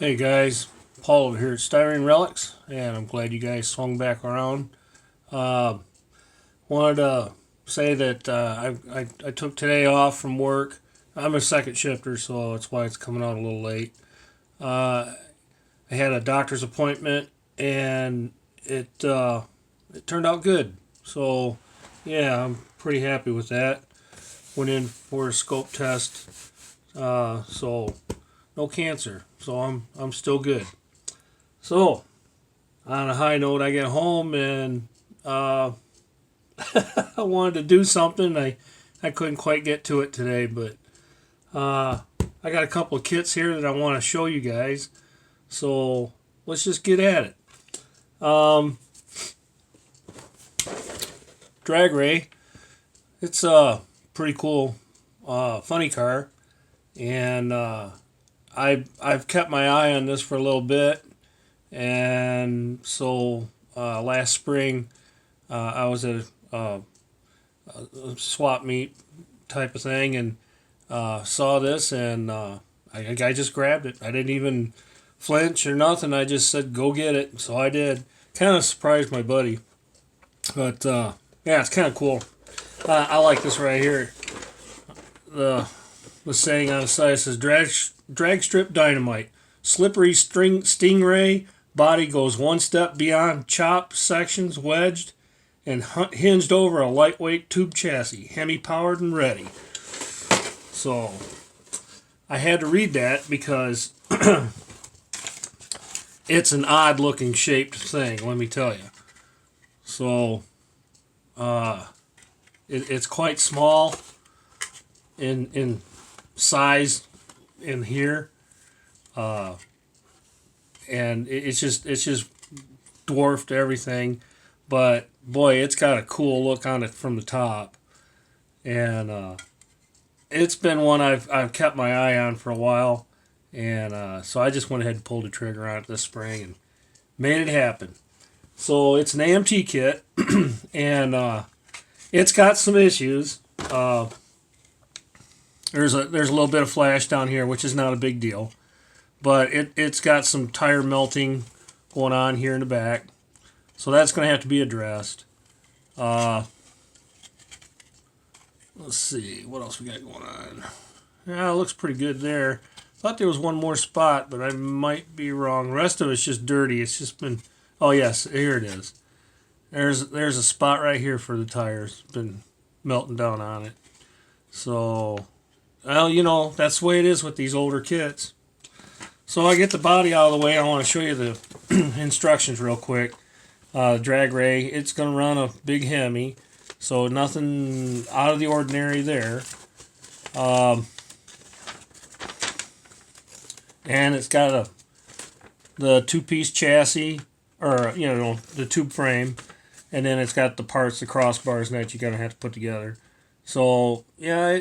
Hey guys, Paul over here at Styrene Relics, and I'm glad you guys swung back around. Uh, Wanted to say that I took today off from work. I'm a second shifter, so that's why it's coming out a little late. Uh, I had a doctor's appointment, and it turned out good. So yeah, I'm pretty happy with that. Went in for a scope test, so no cancer. So I'm still good. So on a high note, I get home and I wanted to do something. I couldn't quite get to it today, but I got a couple of kits here that I want to show you guys. So let's just get at it. Um, Drag Ray. It's a pretty cool, funny car, and I've kept my eye on this for a little bit, and so last spring I was at a swap meet type of thing and saw this, and I just grabbed it. I didn't even flinch or nothing. I just said go get it, so I did. Kind of surprised my buddy, but yeah, it's kind of cool. I like this right here. The saying on the side says drag strip dynamite, slippery stingray body goes one step beyond chop sections wedged and hinged over a lightweight tube chassis, Hemi powered and ready. So I had to read that because it's an odd looking shaped thing, let me tell you. So it's quite small in size in here, and it's just dwarfed everything. But boy, it's got a cool look on it from the top, and it's been one I've kept my eye on for a while, and so I just went ahead and pulled the trigger on it this spring and made it happen. So it's an AMT kit, and it's got some issues. There's a little bit of flash down here, which is not a big deal, but it's got some tire melting going on here in the back, so that's going to have to be addressed. Let's see what else we got going on. Yeah, it looks pretty good there. Thought there was one more spot, but I might be wrong. The rest of it's just dirty. It's just been. Oh yes, here it is. There's a spot right here for the tires. It's been melting down on it. So, well, that's the way it is with these older kits. So I get the body out of the way. I want to show you the instructions real quick. Drag Ray, it's going to run a big Hemi, so nothing out of the ordinary there. And it's got the two-piece chassis, or the tube frame, and then it's got the parts, the crossbars, and that you're going to have to put together. So yeah,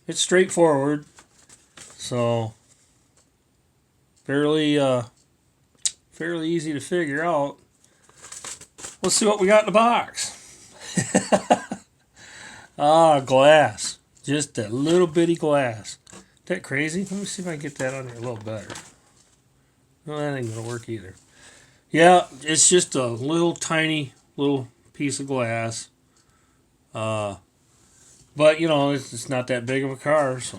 it's straightforward. So fairly easy to figure out. Let's see what we got in the box. Glass. Just a little bitty glass. Is that crazy? Let me see if I can get that on there a little better. No, that ain't gonna work either. Yeah, it's just a little tiny little piece of glass. But it's not that big of a car, so.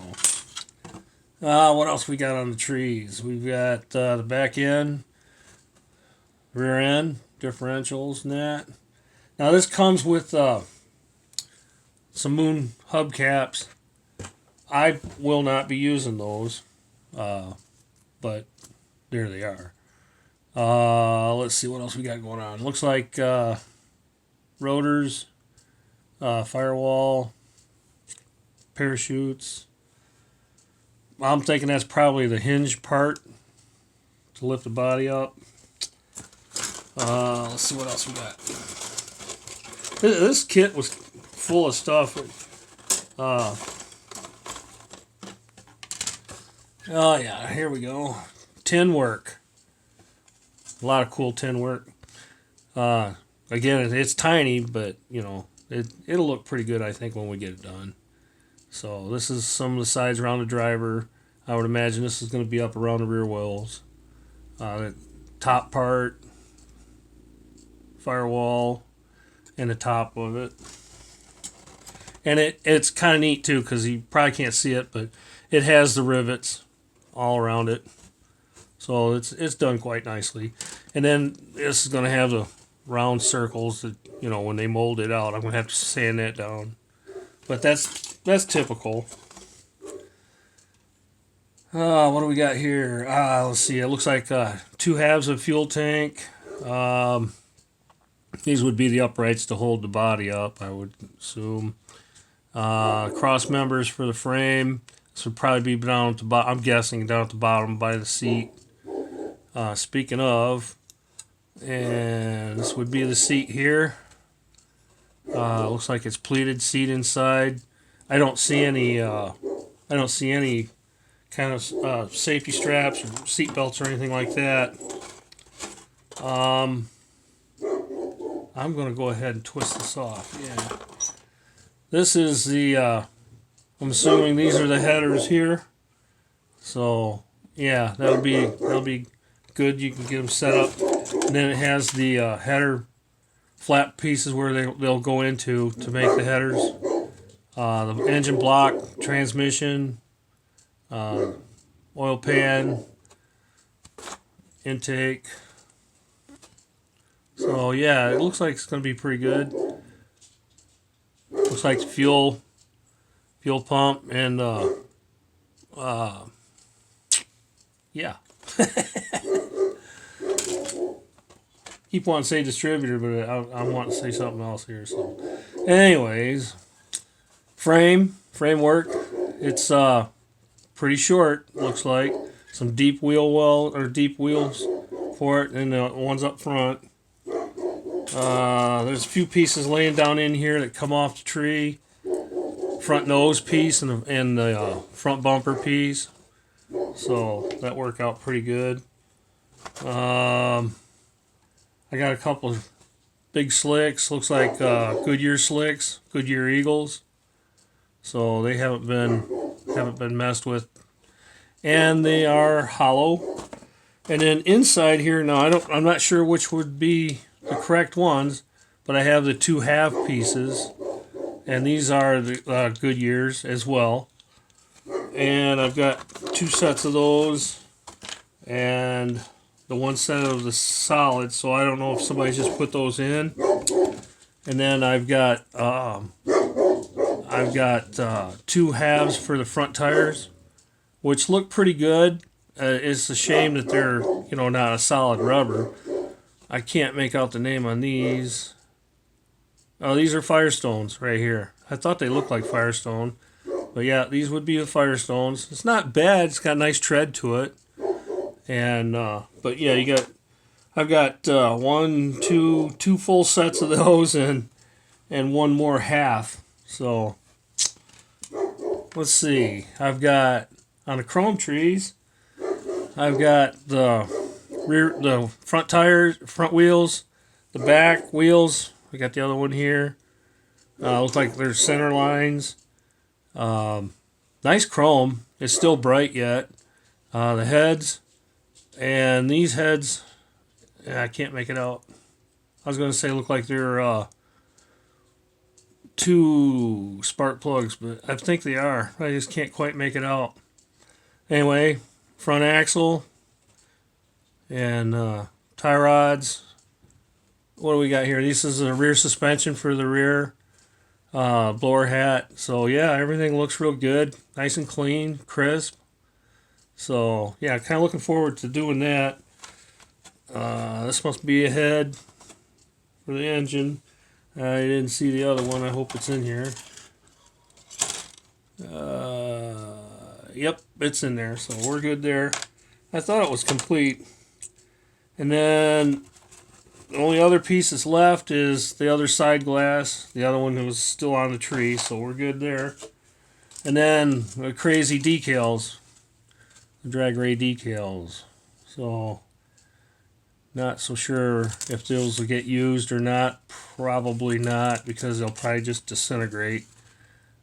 What else we got on the trees? We've got the back end, rear end, differentials, and that. Now this comes with some moon hubcaps. I will not be using those, but there they are. Let's see what else we got going on. Looks like rotors, firewall, parachutes. I'm thinking that's probably the hinge part to lift the body up. Let's see what else we got. This kit was full of stuff. Oh yeah, here we go. Tin work. A lot of cool tin work. Again, it's tiny, but it'll look pretty good, I think, when we get it done. So this is some of the sides around the driver. I would imagine this is going to be up around the rear wheels. The top part, firewall, and the top of it. And it's kind of neat too, because you probably can't see it, but it has the rivets all around it. So it's done quite nicely. And then this is going to have the round circles that, you know, when they mold it out, I'm going to have to sand that down. But that's typical. What do we got here? Let's see. It looks like 2 halves of fuel tank. These would be the uprights to hold the body up, I would assume. Cross members for the frame. This would probably be down at the bottom. I'm guessing down at the bottom by the seat. Speaking of, and this would be the seat here. Looks like it's pleated seat inside. I don't see any. I don't see any kind of safety straps or seat belts or anything like that. I'm going to go ahead and twist this off. Yeah. This is the. I'm assuming these are the headers here. So yeah, that'll be good. You can get them set up, and then it has the header flap pieces where they'll go into to make the headers. The engine block, transmission, oil pan, intake. So yeah, it looks like it's going to be pretty good. Looks like the fuel pump and yeah. Keep wanting to say distributor, but I want to say something else here. So, anyways, framework. It's pretty short. Looks like some deep wheels for it, and the ones up front. There's a few pieces laying down in here that come off the tree. Front nose piece and the front bumper piece. So that worked out pretty good. I got a couple of big slicks. Looks like Goodyear slicks, Goodyear Eagles. So they haven't been messed with, and they are hollow. And then inside here, now I'm not sure which would be the correct ones, but I have the 2 half pieces, and these are the Goodyears as well. And I've got 2 sets of those, and the 1 set of the solids. So I don't know if somebody just put those in. And then I've got 2 halves for the front tires, which look pretty good. It's a shame that they're not a solid rubber. I can't make out the name on these. Oh, these are Firestones right here. I thought they looked like Firestone. But yeah, these would be the Firestones. It's not bad. It's got a nice tread to it. And but yeah, I've got 2 full sets of those and 1 more half. So let's see. I've got on the chrome trees. I've got the front tires, front wheels, the back wheels. We got the other one here. Looks like there's center lines. Nice chrome. It's still bright yet. The heads and these heads, I can't make it out. I was going to say look like they're 2 spark plugs, but I think they are. I just can't quite make it out. Anyway, front axle and tie rods. What do we got here? This is a rear suspension for the rear. Blower hat. So yeah, everything looks real good. Nice and clean, crisp. So yeah, kind of looking forward to doing that. This must be a head for the engine. I didn't see the other one. I hope it's in here. Yep, it's in there. So we're good there. I thought it was complete. And then the only other piece that's left is the other side glass. The other one was still on the tree, so we're good there. And then the crazy decals, the drag ray decals. So not so sure if those will get used or not. Probably not, because they'll probably just disintegrate.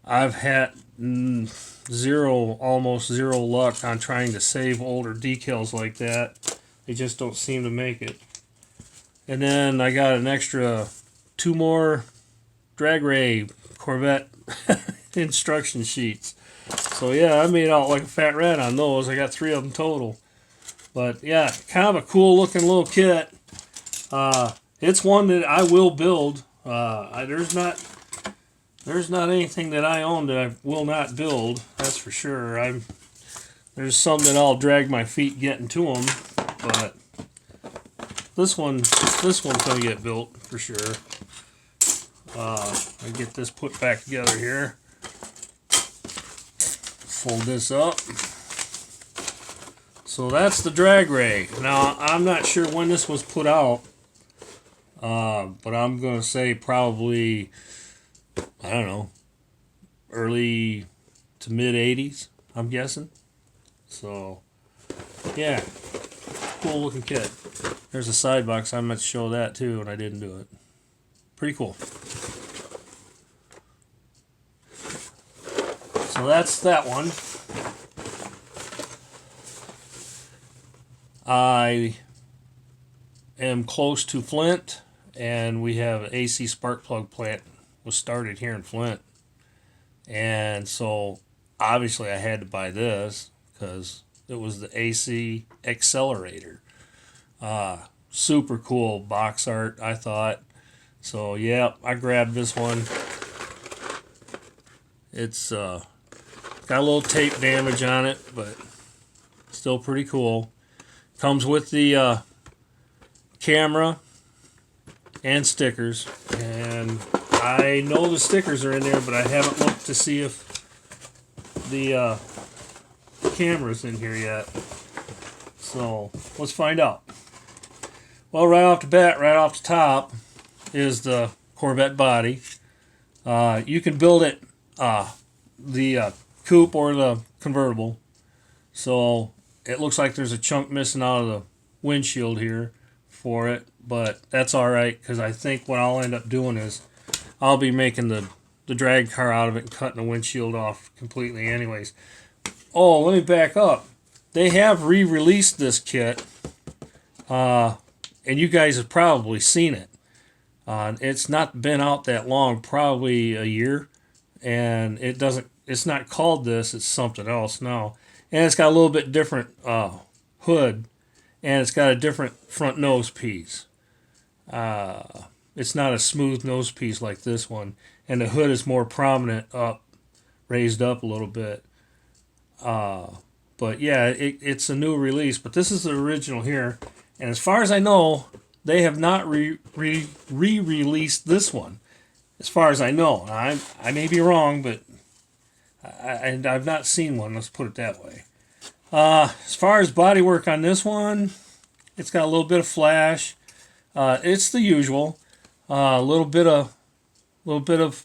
I've had almost zero luck on trying to save older decals like that. They just don't seem to make it. And then I got an extra 2 more drag ray Corvette instruction sheets. So yeah, I made out like a fat rat on those. I got 3 of them total. But yeah, kind of a cool looking little kit. It's one that I will build. There's not anything that I own that I will not build. That's for sure. There's some that I'll drag my feet getting to them, but this one's gonna get built for sure. I get this put back together here. Fold this up. So that's the drag ray. Now I'm not sure when this was put out, but I'm gonna say probably, I don't know, early to mid 80s, I'm guessing. So yeah, cool looking kit. There's a side box. I meant to show that too, and I didn't do it. Pretty cool. So that's that one. I am close to Flint, and we have an AC spark plug plant was started here in Flint. And so obviously I had to buy this because it was the AC accelerator. Super cool box art, I thought. So yeah, I grabbed this one. It's got a little tape damage on it, but still pretty cool. Comes with the camera and stickers, and I know the stickers are in there, but I haven't looked to see if the camera's in here yet. So let's find out. Well, right off the bat, right off the top, is the Corvette body. You can build it the coupe or the convertible. So it looks like there's a chunk missing out of the windshield here for it, but that's all right because I think what I'll end up doing is I'll be making the drag car out of it and cutting the windshield off completely anyways. Oh, let me back up. They have re-released this kit, and you guys have probably seen it. It's not been out that long, probably a year, and it's not called this, it's something else now. And it's got a little bit different hood, and it's got a different front nose piece. It's not a smooth nose piece like this one, and the hood is more prominent raised up a little bit. But yeah, it's a new release, but this is the original here. And as far as I know, they have not re-released this one. As far as I know, I may be wrong, but I've not seen one. Let's put it that way. As far as bodywork on this one, it's got a little bit of flash. It's the usual. A little bit of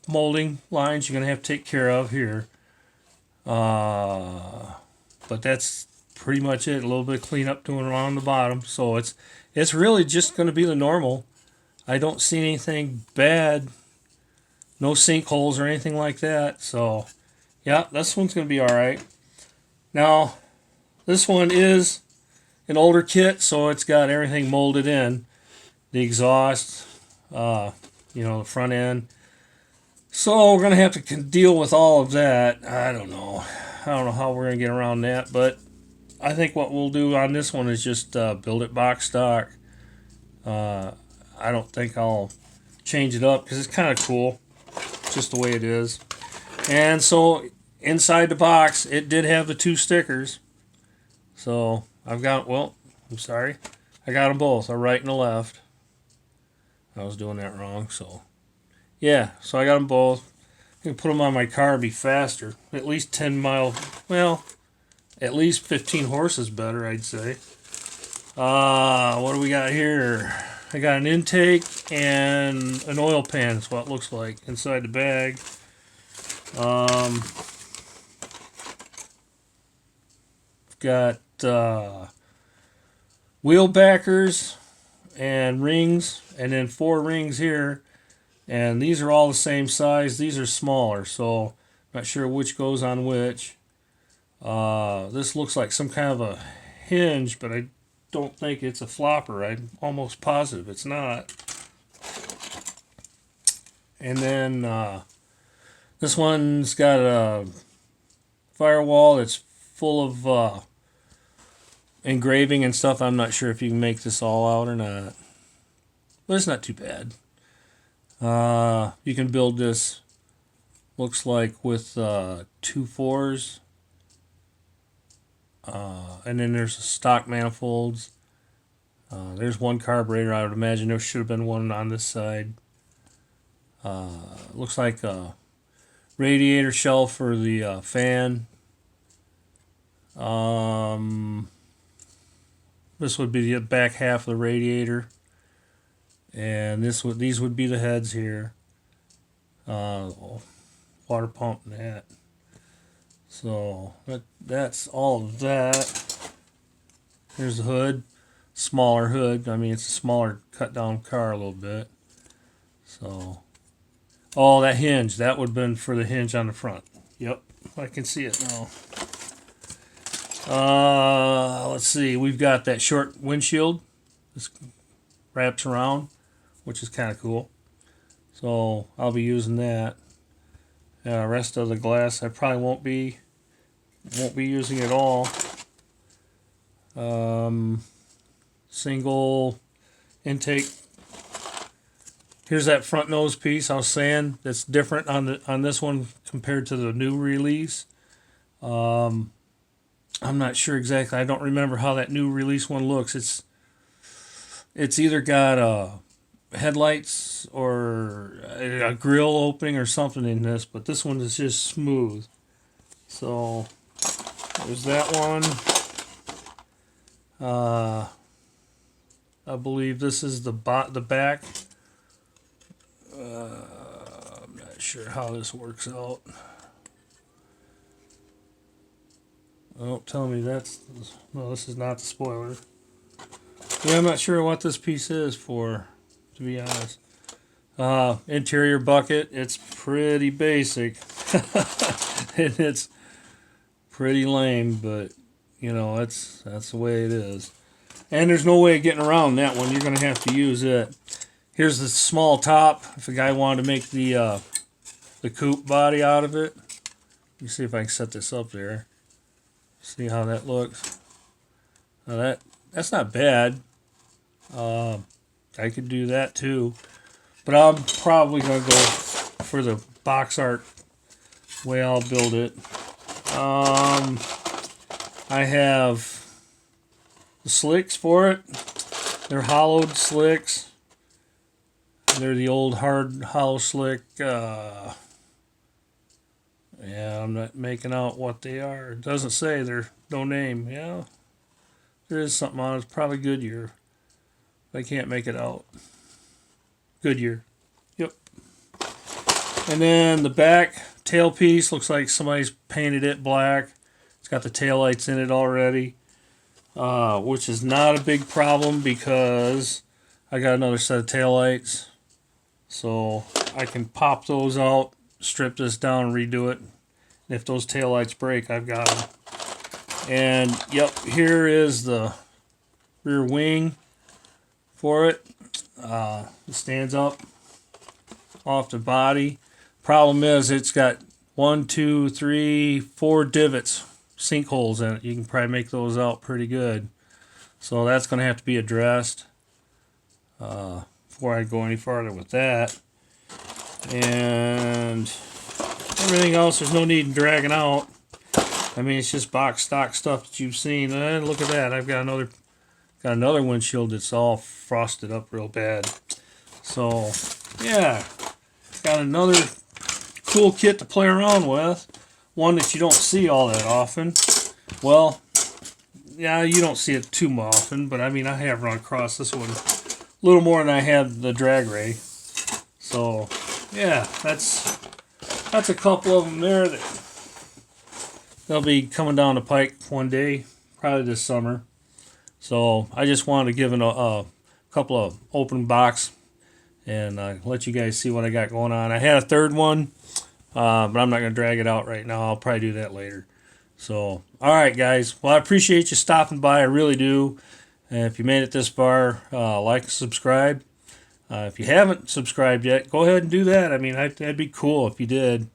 molding lines you're gonna have to take care of here. But that's pretty much it. A little bit of cleanup doing around the bottom. So it's really just gonna be the normal. I don't see anything bad. No sinkholes or anything like that. So yeah, this one's gonna be all right. Now, this one is an older kit, so it's got everything molded in. The exhaust, the front end. So we're going to have to deal with all of that. I don't know how we're going to get around that, but I think what we'll do on this one is just build it box stock. I don't think I'll change it up because it's kind of cool, just the way it is. And so inside the box, it did have the 2 stickers. So I got them both, a right and a left. I was doing that wrong, so yeah, so I got them both. I can put them on my car and be faster. At least 10 miles, well, at least 15 horses better, I'd say. What do we got here? I got an intake and an oil pan, is what it looks like inside the bag. Got wheel backers and rings, and then 4 rings here, and these are all the same size. These are smaller, so Not sure which goes on which. This looks like some kind of a hinge, but I don't think it's a flopper. I'm almost positive it's not. And then this one's got a firewall that's full of engraving and stuff. I'm not sure if you can make this all out or not, but it's not too bad. You can build this, looks like, with 2 4s. And then there's stock manifolds. There's one carburetor. I would imagine there should have been one on this side. Looks like a radiator shelf for the fan. This would be the back half of the radiator, and these would be the heads here. Water pump and that. So that's all of that. Here's the hood, smaller hood. I mean, it's a smaller cut down car a little bit. So, oh, that hinge, that would have been for the hinge on the front. Yep, I can see it now. Let's see, we've got that short windshield. This wraps around, which is kind of cool. So I'll be using that. Rest of the glass I probably won't be using at all. Single intake. Here's that front nose piece I was saying that's different on this one compared to the new release. I'm not sure exactly. I don't remember how that new release one looks. It's either got headlights or a grill opening or something in this, but this one is just smooth. So there's that one. I believe this is the back. I'm not sure how this works out. Oh, tell me no, this is not the spoiler. Yeah, I'm not sure what this piece is for, to be honest. Interior bucket, it's pretty basic. And it's pretty lame, but you know, that's the way it is. And there's no way of getting around that one. You're going to have to use it. Here's the small top. If a guy wanted to make the coupe body out of it. Let me see if I can set this up there. See how that looks. Now that's not bad. I could do that too, but I'm probably gonna go for the box art way I'll build it. I have the slicks for it. They're hollowed slicks. They're the old hard hollow slick. Yeah, I'm not making out what they are. It doesn't say. There's no name. Yeah, there is something on it. It's probably Goodyear. I can't make it out. Goodyear. Yep. And then the back tailpiece looks like somebody's painted it black. It's got the taillights in it already, which is not a big problem because I got another set of taillights. So I can pop those out, strip this down, and redo it. And if those taillights break, I've got them. And yep, here is the rear wing for it. It stands up off the body. Problem is, it's got 1, 2, 3, 4 divots, sinkholes in it. You can probably make those out pretty good. So that's going to have to be addressed before I go any farther with that. And everything else, there's no need in dragging out. I mean, it's just box stock stuff that you've seen. And look at that. I've got another windshield that's all frosted up real bad. So, yeah. Got another cool kit to play around with. One that you don't see all that often. Well, yeah, you don't see it too often, but I mean, I have run across this one a little more than I had the drag ray. So, yeah, that's a couple of them there that they'll be coming down the pike one day, probably this summer. So I just wanted to give a couple of open box and let you guys see what I got going on. I had a third one, but I'm not going to drag it out right now. I'll probably do that later. So, all right, guys. Well, I appreciate you stopping by. I really do. And if you made it this far, like and subscribe. If you haven't subscribed yet, go ahead and do that. I mean, that'd be cool if you did.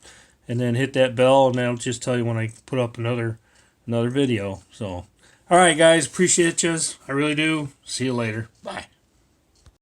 And then hit that bell, and that'll just tell you when I put up another video. So, all right, guys. Appreciate you. I really do. See you later. Bye.